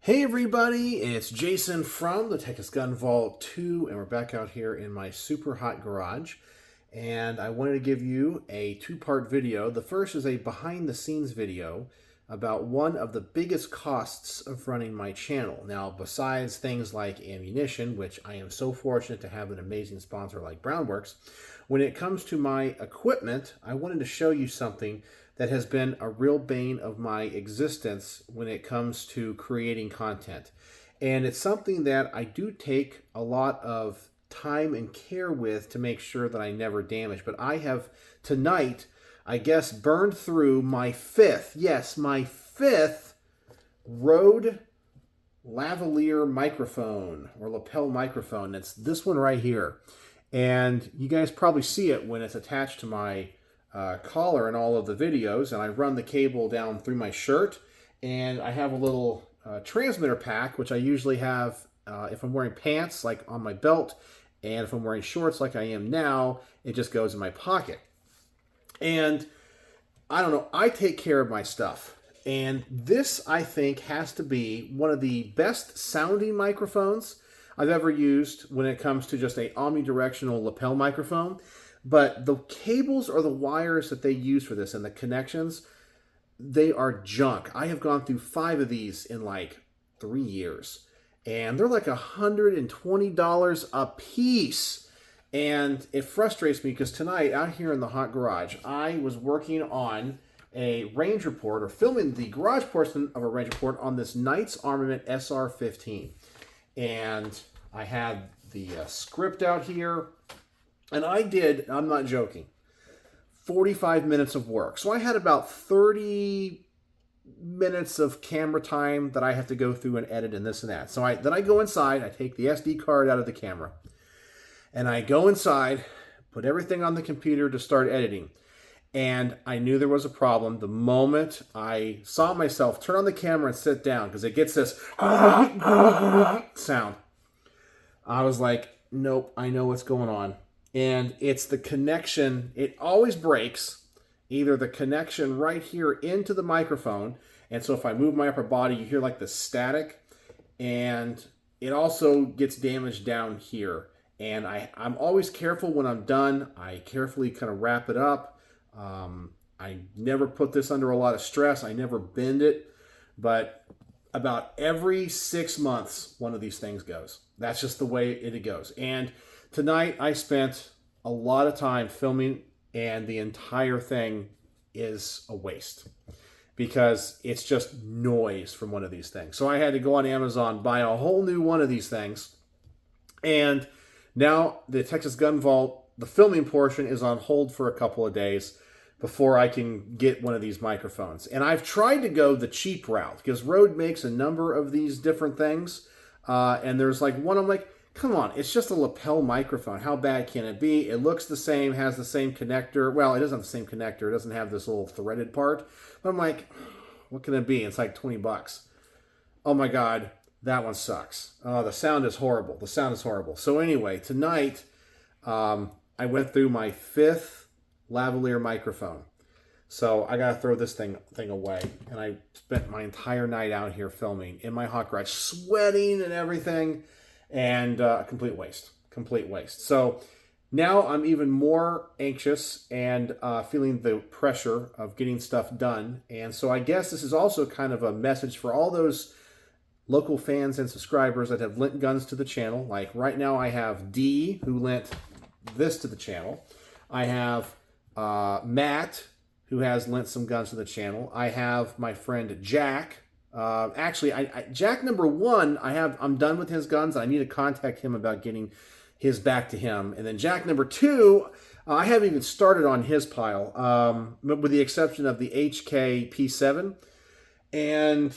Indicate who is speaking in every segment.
Speaker 1: Hey everybody, it's Jason from the Texas Gun Vault 2, and we're back out here in my super hot garage. And I wanted to give you a two-part video. The first is a behind-the-scenes video about one of the biggest costs of running my channel. Now, besides things like ammunition, which I am so fortunate to have an amazing sponsor like Brownworks, when it comes to my equipment, I wanted to show you something that has been a real bane of my existence when it comes to creating content. And it's something that I do take a lot of time and care with to make sure that I never damage. But I have tonight, I guess, burned through my fifth Rode lavalier microphone or lapel microphone. It's this one right here. And you guys probably see it when it's attached to my collar in all of the videos, and I run the cable down through my shirt, and I have a little transmitter pack, which I usually have if I'm wearing pants, like on my belt, and if I'm wearing shorts like I am now, it just goes in my pocket. And I don't know, I take care of my stuff, and this, I think, has to be one of the best sounding microphones I've ever used when it comes to just a omnidirectional lapel microphone. But the cables or the wires that they use for this and the connections, they are junk. I have gone through 5 of these in like 3 years. And they're like $120 a piece. And it frustrates me because tonight out here in the hot garage, I was working on a range report or filming the garage portion of a range report on this Knight's Armament SR-15. And I had the script out here. And I did, I'm not joking, 45 minutes of work. So I had about 30 minutes of camera time that I have to go through and edit and this and that. So then I go inside, I take the SD card out of the camera, and I go inside, put everything on the computer to start editing. And I knew there was a problem the moment I saw myself turn on the camera and sit down, because it gets this sound. I was like, nope, I know what's going on. And it's the connection. It always breaks, either the connection right here into the microphone. And so if I move my upper body, you hear like the static. And it also gets damaged down here. And I'm always careful when I'm done. I carefully kind of wrap it up. I never put this under a lot of stress. I never bend it. But about every 6 months, one of these things goes. That's just the way it goes. And tonight, I spent a lot of time filming, and the entire thing is a waste because it's just noise from one of these things. So I had to go on Amazon, buy a whole new one of these things, and now the Texas Gun Vault, the filming portion, is on hold for a couple of days before I can get one of these microphones. And I've tried to go the cheap route because Rode makes a number of these different things, and there's like one, I'm like, come on, it's just a lapel microphone. How bad can it be? It looks the same, has the same connector. Well, it doesn't have the same connector. It doesn't have this little threaded part. But I'm like, what can it be? It's like 20 bucks. Oh my God, that one sucks. The sound is horrible. The sound is horrible. So anyway, tonight, I went through my 5th lavalier microphone. So I got to throw this thing away. And I spent my entire night out here filming in my hot garage, sweating and everything. And complete waste. So now I'm even more anxious and feeling the pressure of getting stuff done. And so I guess this is also kind of a message for all those local fans and subscribers that have lent guns to the channel. Like right now I have D, who lent this to the channel. I have Matt, who has lent some guns to the channel. I have my friend Jack. Actually, Jack number 1, I'm done with his guns. I need to contact him about getting his back to him. And then Jack number 2, I haven't even started on his pile, with the exception of the HK P7. And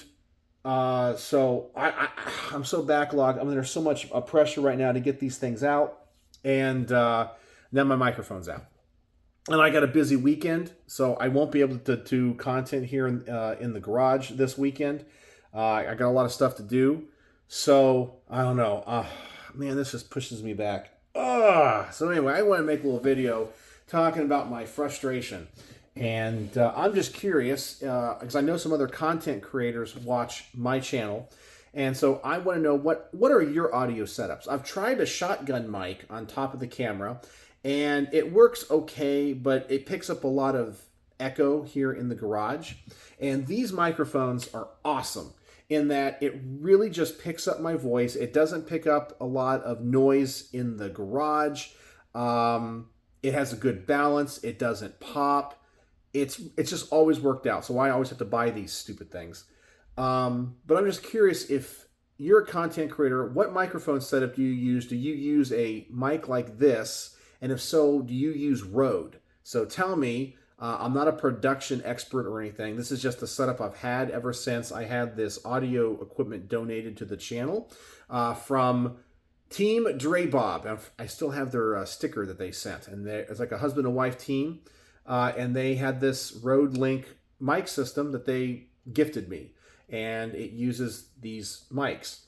Speaker 1: so I'm so backlogged. I mean, there's so much pressure right now to get these things out. And then my microphone's out. And I got a busy weekend, so I won't be able to do content here in the garage this weekend. I got a lot of stuff to do, so I don't know. Man, this just pushes me back. So anyway, I want to make a little video talking about my frustration. And I'm just curious, because I know some other content creators watch my channel, And so I want to know what are your audio setups? I've tried a shotgun mic on top of the camera, and it works okay, but it picks up a lot of echo here in the garage. And these microphones are awesome in that it really just picks up my voice. It doesn't pick up a lot of noise in the garage. It has a good balance. It doesn't pop. It's just always worked out. So I always have to buy these stupid things. But I'm just curious, if you're a content creator, what microphone setup do you use? Do you use a mic like this? And if so, do you use Rode? So tell me. I'm not a production expert or anything. This is just the setup I've had ever since I had this audio equipment donated to the channel from Team Dre Bob. I still have their sticker that they sent. And it's like a husband and wife team. And they had this Rode Link mic system that they gifted me. And it uses these mics.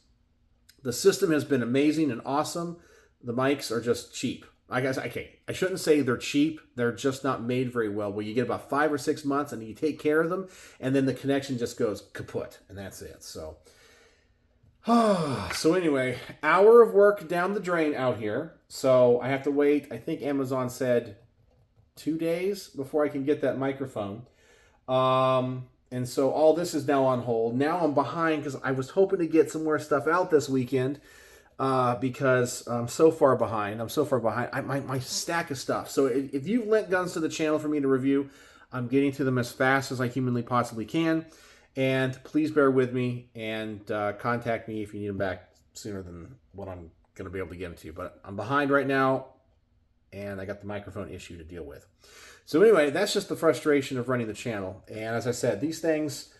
Speaker 1: The system has been amazing and awesome. The mics are just cheap. I guess I shouldn't say they're cheap. They're just not made very well. Where you get about 5 or 6 months and you take care of them, and then the connection just goes kaput, and that's it. So anyway, hour of work down the drain out here. So I have to wait. I think Amazon said 2 days before I can get that microphone. And so all this is now on hold. Now I'm behind because I was hoping to get some more stuff out this weekend. Because I'm so far behind. My stack of stuff. So if you've lent guns to the channel for me to review, I'm getting to them as fast as I humanly possibly can. And please bear with me and contact me if you need them back sooner than what I'm going to be able to get them to you. But I'm behind right now, and I got the microphone issue to deal with. So anyway, that's just the frustration of running the channel. And as I said, these things,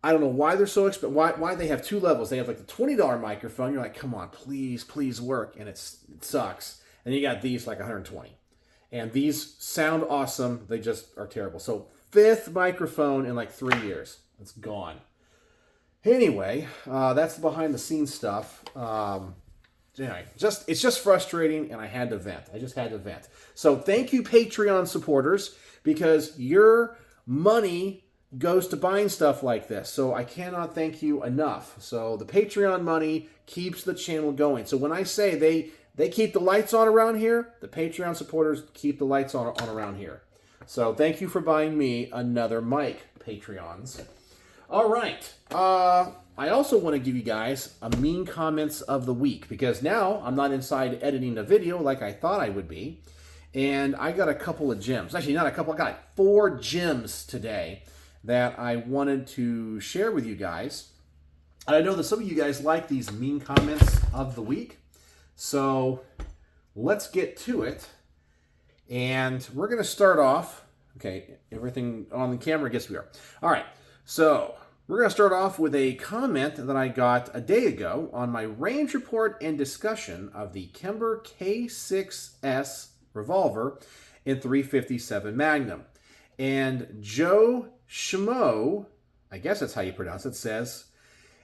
Speaker 1: I don't know why they're so expensive. Why they have 2 levels. They have like the $20 microphone. You're like, come on, please work. And it sucks. And you got these like $120. And these sound awesome. They just are terrible. So 5th microphone in like 3 years. It's gone. Anyway, that's the behind the scenes stuff. Anyway, it's just frustrating, and I had to vent. I just had to vent. So thank you, Patreon supporters, because your money goes to buying stuff like this. So I cannot thank you enough. So the Patreon money keeps the channel going. So when I say they keep the lights on around here, the Patreon supporters keep the lights on around here. So thank you for buying me another mic, Patreons. All right. I also want to give you guys a mean comments of the week, because now I'm not inside editing a video like I thought I would be. And I got a couple of gems. Actually, not a couple. I got 4 gems today that I wanted to share with you guys. And I know that some of you guys like these mean comments of the week. So let's get to it. And we're going to start off. Okay, everything on the camera gets weird. All right, so we're going to start off with a comment that I got a day ago on my range report and discussion of the Kemper K6S revolver in 357 Magnum. And Joe Schmo, I guess that's how you pronounce it, says,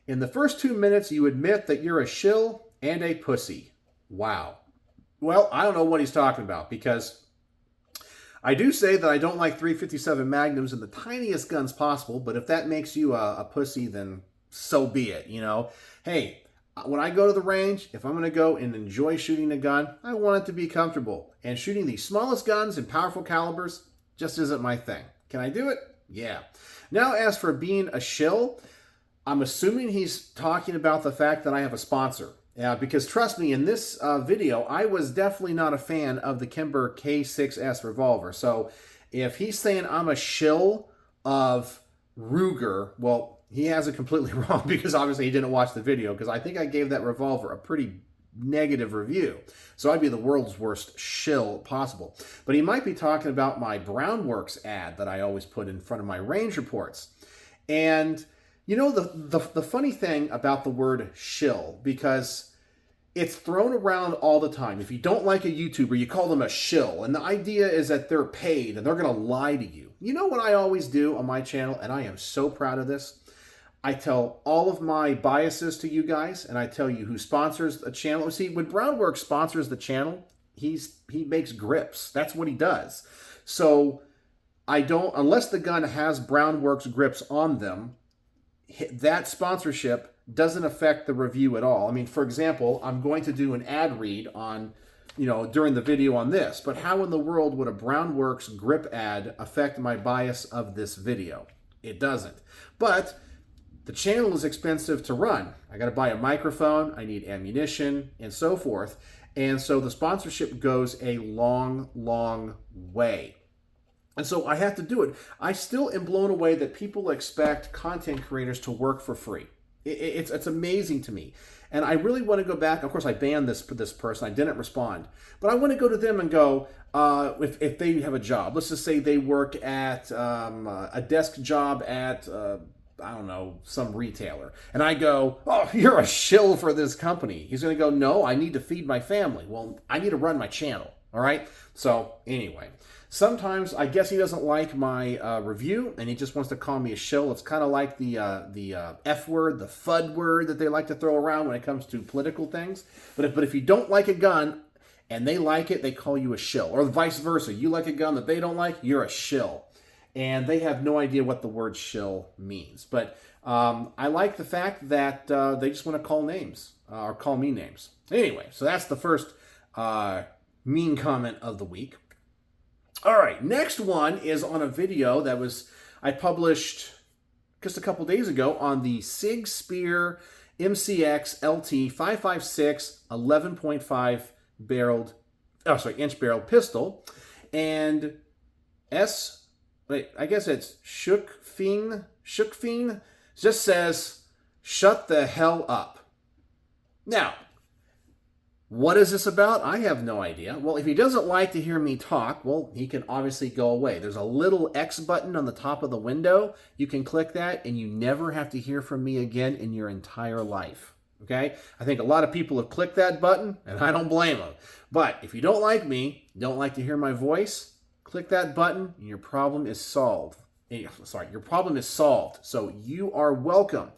Speaker 1: in the first 2 minutes, you admit that you're a shill and a pussy. Wow. Well, I don't know what he's talking about, because I do say that I don't like 357 Magnums in the tiniest guns possible, but if that makes you a pussy, then so be it, you know. Hey, when I go to the range, if I'm going to go and enjoy shooting a gun, I want it to be comfortable. And shooting the smallest guns and powerful calibers just isn't my thing. Can I do it? Yeah. Now, as for being a shill, I'm assuming he's talking about the fact that I have a sponsor. Because trust me, in this video, I was definitely not a fan of the Kemper K6S revolver. So if he's saying I'm a shill of Ruger, well, he has it completely wrong, because obviously he didn't watch the video, because I think I gave that revolver a pretty negative review. So I'd be the world's worst shill possible. But he might be talking about my Brownworks ad that I always put in front of my range reports. And you know, the funny thing about the word shill, because it's thrown around all the time. If you don't like a YouTuber, you call them a shill. And the idea is that they're paid and they're going to lie to you. You know what I always do on my channel, and I am so proud of this? I tell all of my biases to you guys, and I tell you who sponsors a channel. See, when Brownworks sponsors the channel, he makes grips. That's what he does. So I don't, unless the gun has Brownworks grips on them, that sponsorship doesn't affect the review at all. I mean, for example, I'm going to do an ad read on, during the video on this, but how in the world would a Brownworks grip ad affect my bias of this video? It doesn't. But the channel is expensive to run. I got to buy a microphone, I need ammunition, and so forth. And so the sponsorship goes a long, long way. And so I have to do it. I still am blown away that people expect content creators to work for free. It's amazing to me. And I really want to go back. Of course, I banned this person. I didn't respond. But I want to go to them and go, if they have a job, let's just say they work at a desk job at, I don't know, some retailer. And I go, oh, you're a shill for this company. He's going to go, no, I need to feed my family. Well, I need to run my channel. All right? So anyway, sometimes I guess he doesn't like my review and he just wants to call me a shill. It's kind of like the F word, the FUD word that they like to throw around when it comes to political things. But if you don't like a gun and they like it, they call you a shill. Or vice versa. You like a gun that they don't like, you're a shill. And they have no idea what the word shill means. But I like the fact that they just want to call names, or call me names. Anyway, so that's the first mean comment of the week. All right, next one is on a video that I published just a couple days ago on the Sig Spear MCX LT 5.56 11.5 inch barreled pistol, and I guess it's Shookfing just says, shut the hell up. Now, what is this about? I have no idea. Well, if he doesn't like to hear me talk, well, he can obviously go away. There's a little X button on the top of the window. You can click that, and you never have to hear from me again in your entire life. Okay? I think a lot of people have clicked that button, and I don't blame them. But if you don't like me, don't like to hear my voice, click that button, and your problem is solved. Your problem is solved. So you are welcome.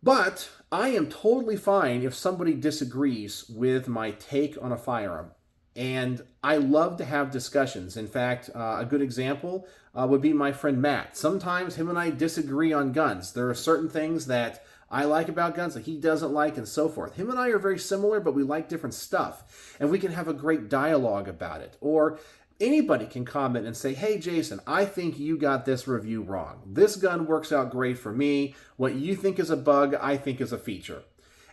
Speaker 1: But I am totally fine if somebody disagrees with my take on a firearm. And I love to have discussions. In fact, a good example would be my friend Matt. Sometimes him and I disagree on guns. There are certain things that I like about guns that he doesn't like and so forth. Him and I are very similar, but we like different stuff. And we can have a great dialogue about it. Or anybody can comment and say, hey, Jason, I think you got this review wrong. This gun works out great for me. What you think is a bug, I think is a feature.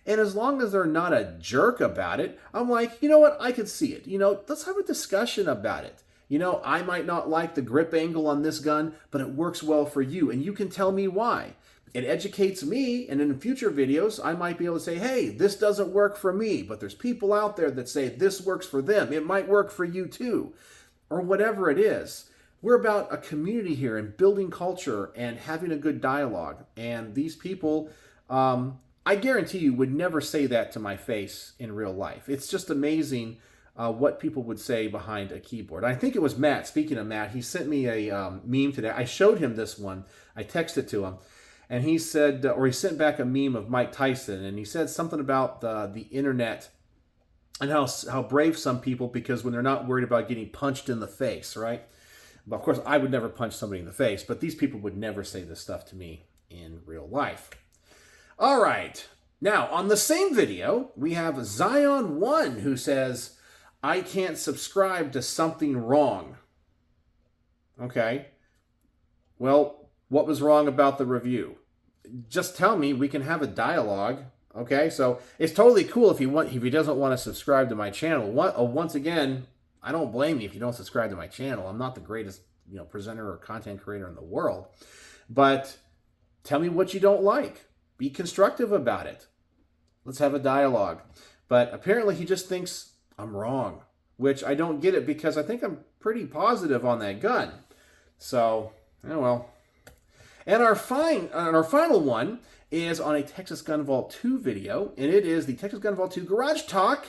Speaker 1: And as long as they're not a jerk about it, I'm like, you know what? I could see it. Let's have a discussion about it. I might not like the grip angle on this gun, but it works well for you. And you can tell me why. It educates me, and in future videos, I might be able to say, hey, this doesn't work for me, but there's people out there that say this works for them. It might work for you too. Or whatever it is. We're about a community here and building culture and having a good dialogue. And these people, I guarantee you, would never say that to my face in real life. It's just amazing what people would say behind a keyboard. I think it was Matt. Speaking of Matt, he sent me a meme today. I showed him this one. I texted to him. And he said, or he sent back a meme of Mike Tyson. And he said something about the internet and how brave some people, because when they're not worried about getting punched in the face, right? But of course, I would never punch somebody in the face, but these people would never say this stuff to me in real life. All right. Now, on the same video, we have Zion1 who says, I can't subscribe to something wrong. Okay. Well, what was wrong about the review? Just tell me, we can have a dialogue. Okay, so it's totally cool if he doesn't want to subscribe to my channel. Once again, I don't blame you if you don't subscribe to my channel. I'm not the greatest, presenter or content creator in the world. But tell me what you don't like. Be constructive about it. Let's have a dialogue. But apparently he just thinks I'm wrong, which I don't get it, because I think I'm pretty positive on that gun. So, oh well. And our final one is on a Texas Gun Vault 2 video, and it is the Texas Gun Vault 2 Garage Talk.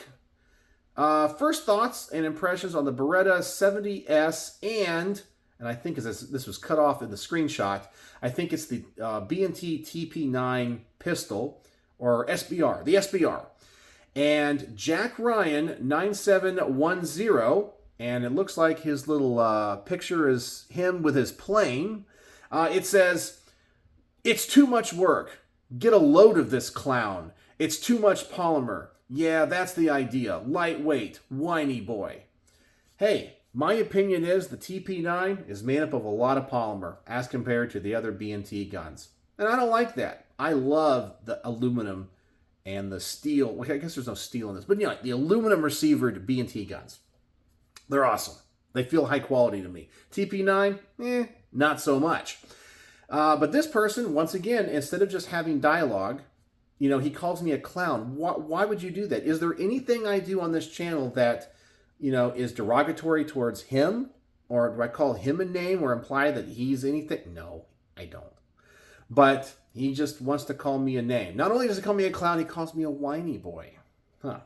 Speaker 1: First thoughts and impressions on the Beretta 70S and I think this was cut off in the screenshot, I think it's the B&T TP9 pistol, or SBR, the SBR. And Jack Ryan 9710, and it looks like his little picture is him with his plane. It says, It's too much work. Get a load of this clown. It's too much polymer. Yeah, that's the idea. Lightweight, whiny boy. Hey, my opinion is the TP9 is made up of a lot of polymer as compared to the other B&T guns. And I don't like that. I love the aluminum and the steel. Well, I guess there's no steel in this, but the aluminum receivered B&T guns. They're awesome. They feel high quality to me. TP9, not so much. But this person, once again, instead of just having dialogue, he calls me a clown. Why would you do that? Is there anything I do on this channel that, is derogatory towards him? Or do I call him a name or imply that he's anything? No, I don't. But he just wants to call me a name. Not only does he call me a clown, he calls me a whiny boy. Huh.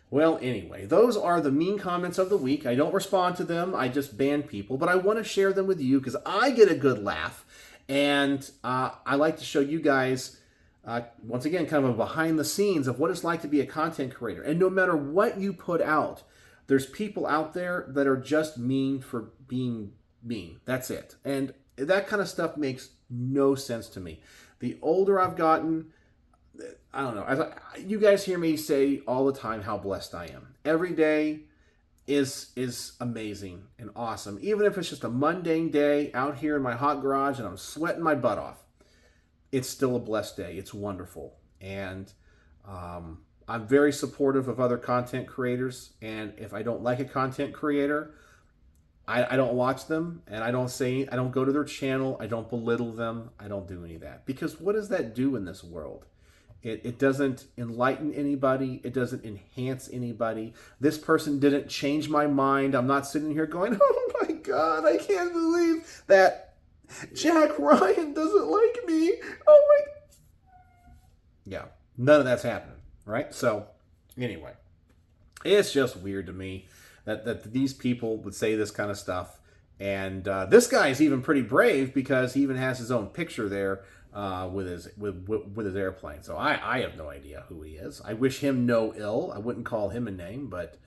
Speaker 1: Well, anyway, those are the mean comments of the week. I don't respond to them. I just ban people. But I want to share them with you because I get a good laugh. And I like to show you guys, once again, kind of a behind the scenes of what it's like to be a content creator. And no matter what you put out, there's people out there that are just mean for being mean. That's it. And that kind of stuff makes no sense to me. The older I've gotten, I don't know. You guys hear me say all the time how blessed I am. Every day is amazing and awesome. Even if it's just a mundane day out here in my hot garage and I'm sweating my butt off, it's still a blessed day. It's wonderful. And I'm very supportive of other content creators. And if I don't like a content creator, I don't watch them, and I don't go to their channel. I don't belittle them. I don't do any of that. Because what does that do in this world? It doesn't enlighten anybody. It doesn't enhance anybody. This person didn't change my mind. I'm not sitting here going, oh my God, I can't believe that Jack Ryan doesn't like me. Oh my. Yeah, none of that's happening, right? So anyway, it's just weird to me that these people would say this kind of stuff. And this guy's even pretty brave because he even has his own picture there with his airplane. So I have no idea who he is. I wish him no ill. I wouldn't call him a name, but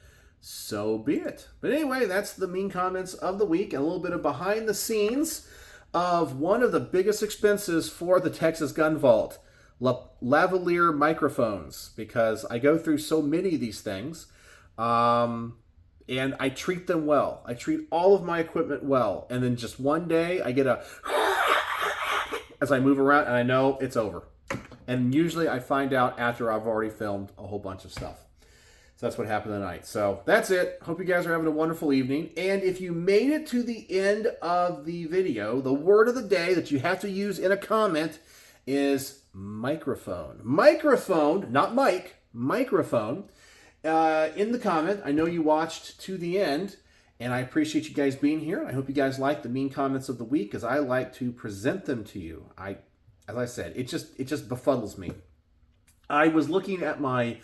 Speaker 1: so be it. But anyway, that's the mean comments of the week and a little bit of behind the scenes of one of the biggest expenses for the Texas Gun Vault, lavalier microphones, because I go through so many of these things. And I treat them well. I treat all of my equipment well. And then just one day I get a as I move around and I know it's over. And usually I find out after I've already filmed a whole bunch of stuff. So that's what happened tonight. So that's it. Hope you guys are having a wonderful evening. And if you made it to the end of the video, the word of the day that you have to use in a comment is microphone. Microphone, not mic, microphone. In the comment, I know you watched to the end, and I appreciate you guys being here. I hope you guys like the mean comments of the week, because I like to present them to you. As I said, it just befuddles me. I was looking at my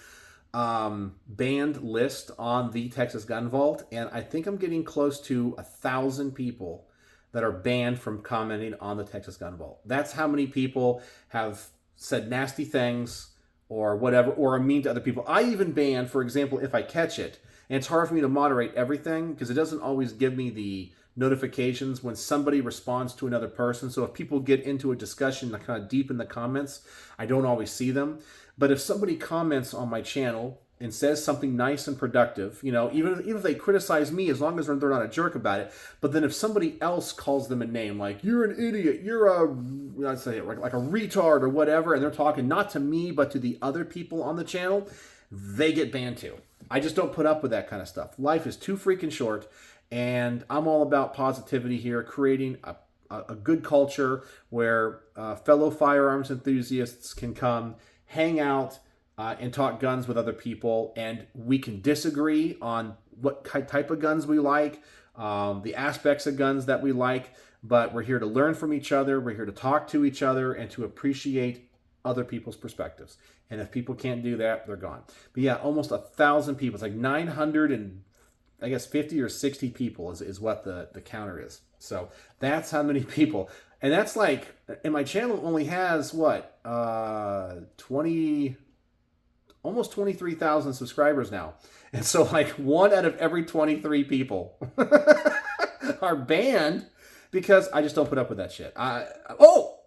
Speaker 1: banned list on the Texas Gun Vault, and I think I'm getting close to 1,000 people that are banned from commenting on the Texas Gun Vault. That's how many people have said nasty things or whatever, or are mean to other people. I even ban, for example, if I catch it, and it's hard for me to moderate everything because it doesn't always give me the notifications when somebody responds to another person. So if people get into a discussion kind of deep in the comments, I don't always see them. But if somebody comments on my channel and says something nice and productive, even if they criticize me, as long as they're not a jerk about it. But then if somebody else calls them a name, like, you're an idiot, you're let's say like a retard or whatever, and they're talking not to me, but to the other people on the channel, they get banned too. I just don't put up with that kind of stuff. Life is too freaking short, and I'm all about positivity here, creating a good culture where fellow firearms enthusiasts can come, hang out, and talk guns with other people, and we can disagree on what type of guns we like, the aspects of guns that we like, but we're here to learn from each other, we're here to talk to each other, and to appreciate other people's perspectives. And if people can't do that, they're gone. But yeah, almost 1,000 people. It's like 900 and I guess 50 or 60 people is what the counter is. So that's how many people. And that's like, and my channel only has what, 20... almost 23,000 subscribers now. And so like 1 out of every 23 people are banned because I just don't put up with that shit.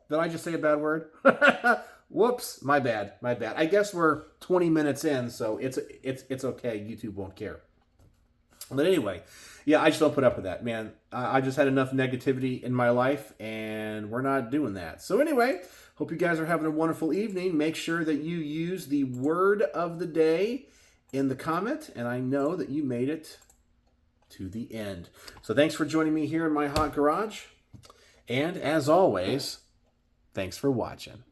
Speaker 1: did I just say a bad word? Whoops, my bad, my bad. I guess we're 20 minutes in, so it's okay. YouTube won't care. But anyway, yeah, I just don't put up with that, man. I just had enough negativity in my life, and we're not doing that. So anyway, hope you guys are having a wonderful evening. Make sure that you use the word of the day in the comment, and I know that you made it to the end. So thanks for joining me here in my hot garage. And as always, thanks for watching.